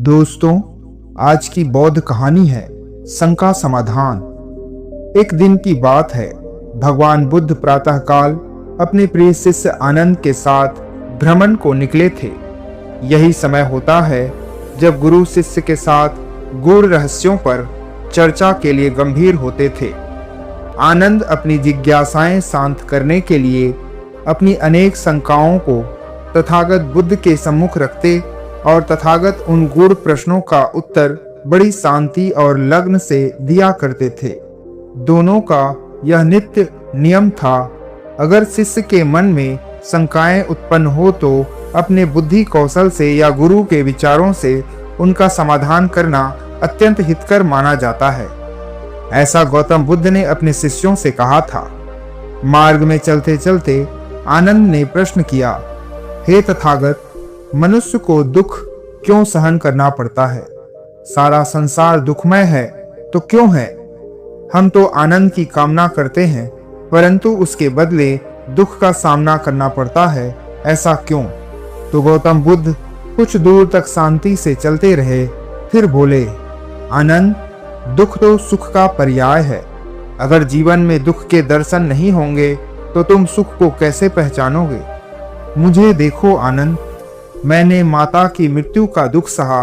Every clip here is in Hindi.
दोस्तों, आज की बौद्ध कहानी है शंका समाधान। एक दिन की बात है। भगवान बुद्ध प्रातःकाल अपने प्रिय शिष्य आनंद के साथ भ्रमण को निकले थे। यही समय होता है जब गुरु शिष्य के साथ गूढ़ रहस्यों पर चर्चा के लिए गंभीर होते थे। आनंद अपनी जिज्ञासाएं शांत करने के लिए अपनी अनेक शंकाओं को तथागत बुद्ध के सम्मुख रखते और तथागत उन गूढ़ प्रश्नों का उत्तर बड़ी शांति और लग्न से दिया करते थे। दोनों का यह नित्य नियम था। अगर शिष्य के मन में शंकाएं उत्पन्न हो तो अपने बुद्धि कौशल से या गुरु के विचारों से उनका समाधान करना अत्यंत हितकर माना जाता है। ऐसा गौतम बुद्ध ने अपने शिष्यों से कहा था। मार्ग में चलते चलते आनंद ने प्रश्न किया, हे तथागत, मनुष्य को दुख क्यों सहन करना पड़ता है? सारा संसार दुखमय है तो क्यों है? हम तो आनंद की कामना करते हैं, परंतु उसके बदले दुख का सामना करना पड़ता है, ऐसा क्यों? तो गौतम बुद्ध कुछ दूर तक शांति से चलते रहे, फिर बोले, आनंद, दुख तो सुख का पर्याय है। अगर जीवन में दुख के दर्शन नहीं होंगे तो तुम सुख को कैसे पहचानोगे? मुझे देखो आनंद, मैंने माता की मृत्यु का दुख सहा।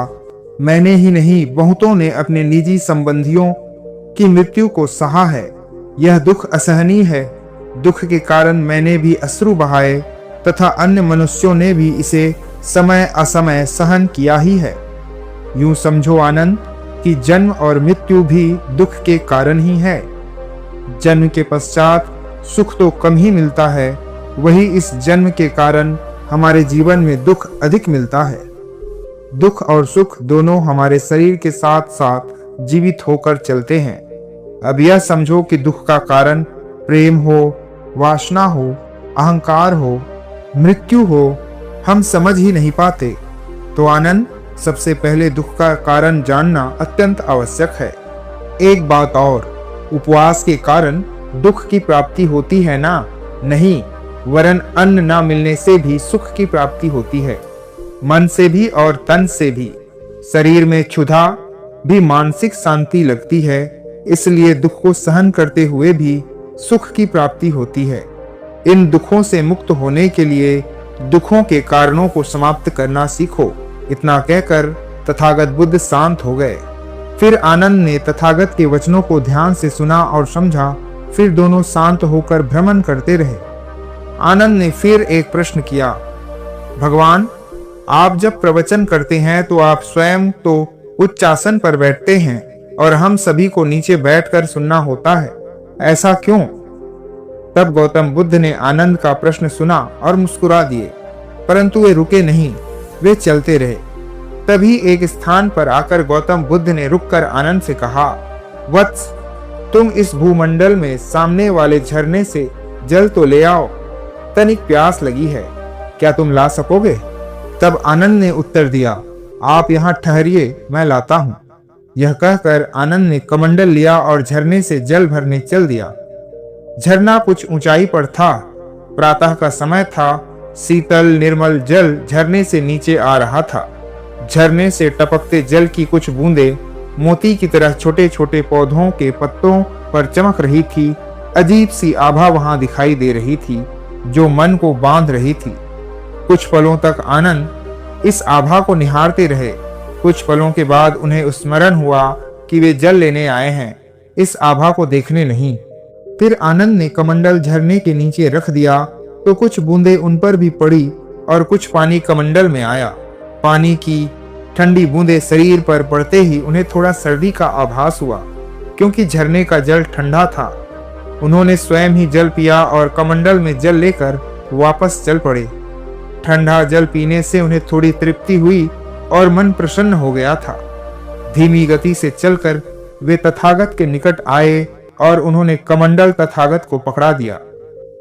मैंने ही नहीं, बहुतों ने अपने निजी संबंधियों की मृत्यु को सहा है। यह दुख असहनीय है। दुख के कारण मैंने भी अश्रु बहाए तथा अन्य मनुष्यों ने भी इसे समय असमय सहन किया ही है। यूं समझो आनंद कि जन्म और मृत्यु भी दुख के कारण ही है। जन्म के पश्चात सुख तो कम ही मिलता है, वही इस जन्म के कारण हमारे जीवन में दुख अधिक मिलता है। दुख और सुख दोनों हमारे शरीर के साथ साथ जीवित होकर चलते हैं। अब यह समझो कि दुख का कारण प्रेम हो, वासना हो, अहंकार हो, मृत्यु हो, हम समझ ही नहीं पाते। तो आनंद, सबसे पहले दुख का कारण जानना अत्यंत आवश्यक है। एक बात और, उपवास के कारण दुख की प्राप्ति होती है ना? नहीं, वरन अन्न न मिलने से भी सुख की प्राप्ति होती है, मन से भी और तन से भी। शरीर में क्षुधा भी मानसिक शांति लगती है, इसलिए दुख को सहन करते हुए भी सुख की प्राप्ति होती है। इन दुखों से मुक्त होने के लिए दुखों के कारणों को समाप्त करना सीखो। इतना कहकर तथागत बुद्ध शांत हो गए। फिर आनंद ने तथागत के वचनों को ध्यान से सुना और समझा। फिर दोनों शांत होकर भ्रमण करते रहे। आनंद ने फिर एक प्रश्न किया, भगवान, आप जब प्रवचन करते हैं तो आप स्वयं तो उच्च आसन पर बैठते हैं और हम सभी को नीचे बैठकर सुनना होता है, ऐसा क्यों? तब गौतम बुद्ध ने आनंद का प्रश्न सुना और मुस्कुरा दिए, परंतु वे रुके नहीं, वे चलते रहे। तभी एक स्थान पर आकर गौतम बुद्ध ने रुककर आनंद से कहा, वत्स, तुम इस भूमंडल में सामने वाले झरने से जल तो ले आओ। तनिक प्यास लगी है, क्या तुम ला सकोगे? तब आनंद ने उत्तर दिया, आप यहाँ ठहरिए, मैं लाता हूँ। यह कहकर आनंद ने कमंडल लिया और झरने से जल भरने चल दिया। झरना कुछ ऊंचाई पर था। प्रातः का समय था। शीतल निर्मल जल झरने से नीचे आ रहा था। झरने से टपकते जल की कुछ बूंदें मोती की तरह छोटे छोटे पौधों के पत्तों पर चमक रही थी। अजीब सी आभा वहां दिखाई दे रही थी जो मन को बांध रही थी। कुछ पलों तक आनंद इस आभा को निहारते रहे। कुछ पलों के बाद उन्हें स्मरण हुआ कि वे जल लेने आए हैं, इस आभा को देखने नहीं। फिर आनंद ने कमंडल झरने के नीचे रख दिया तो कुछ बूंदें उन पर भी पड़ी और कुछ पानी कमंडल में आया। पानी की ठंडी बूंदें शरीर पर पड़ते ही उन्हें थोड़ा सर्दी का आभास हुआ, क्योंकि झरने का जल ठंडा था। उन्होंने स्वयं ही जल पिया और कमंडल में जल लेकर वापस चल पड़े। ठंडा जल पीने से उन्हें थोड़ी तृप्ति हुई और मन प्रसन्न हो गया था। धीमी गति से चलकर वे तथागत के निकट आए और उन्होंने कमंडल तथागत को पकड़ा दिया।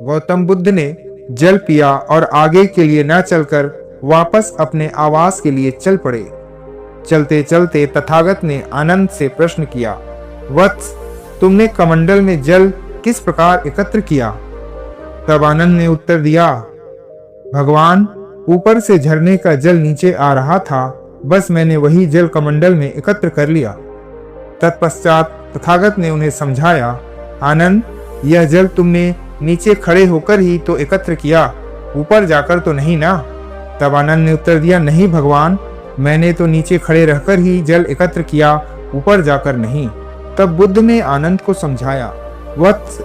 गौतम बुद्ध ने जल पिया और आगे के लिए न चलकर वापस अपने आवास के लिए चल पड़े। चलते चलते तथागत ने आनंद से प्रश्न किया, वत्स, तुमने कमंडल में जल किस प्रकार एकत्र किया? तब आनंद ने उत्तर दिया, भगवान, ऊपर से झरने का जल नीचे आ रहा था बस मैंने वही जल कमंडल में एकत्र कर लिया। तत्पश्चात तथागत ने उन्हें समझाया, आनंद, यह जल तुमने नीचे खड़े होकर ही तो एकत्र किया, ऊपर जाकर तो नहीं ना। तब आनंद ने उत्तर दिया, नहीं भगवान, मैंने तो नीचे खड़े रहकर ही जल एकत्र किया, ऊपर जाकर नहीं। तब बुद्ध ने आनंद को समझाया, वत्स,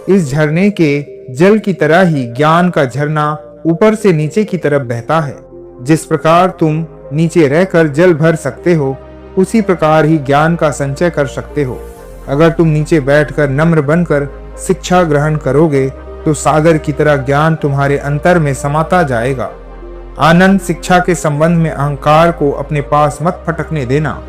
इस झरने के जल की तरह ही ज्ञान का झरना ऊपर से नीचे की तरफ बहता है। जिस प्रकार तुम नीचे रहकर जल भर सकते हो, उसी प्रकार ही ज्ञान का संचय कर सकते हो। अगर तुम नीचे बैठकर नम्र बनकर शिक्षा ग्रहण करोगे तो सागर की तरह ज्ञान तुम्हारे अंतर में समाता जाएगा। आनंद, शिक्षा के संबंध में अहंकार को अपने पास मत फटकने देना।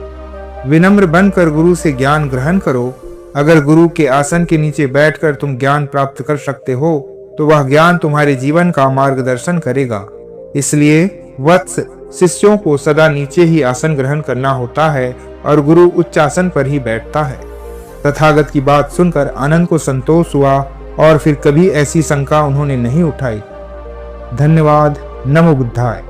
विनम्र बनकर गुरु से ज्ञान ग्रहण करो। अगर गुरु के आसन के नीचे बैठकर तुम ज्ञान प्राप्त कर सकते हो तो वह ज्ञान तुम्हारे जीवन का मार्गदर्शन करेगा। इसलिए वत्स, शिष्यों को सदा नीचे ही आसन ग्रहण करना होता है और गुरु उच्च आसन पर ही बैठता है। तथागत की बात सुनकर आनंद को संतोष हुआ और फिर कभी ऐसी शंका उन्होंने नहीं उठाई। धन्यवाद। नमो बुद्धाय।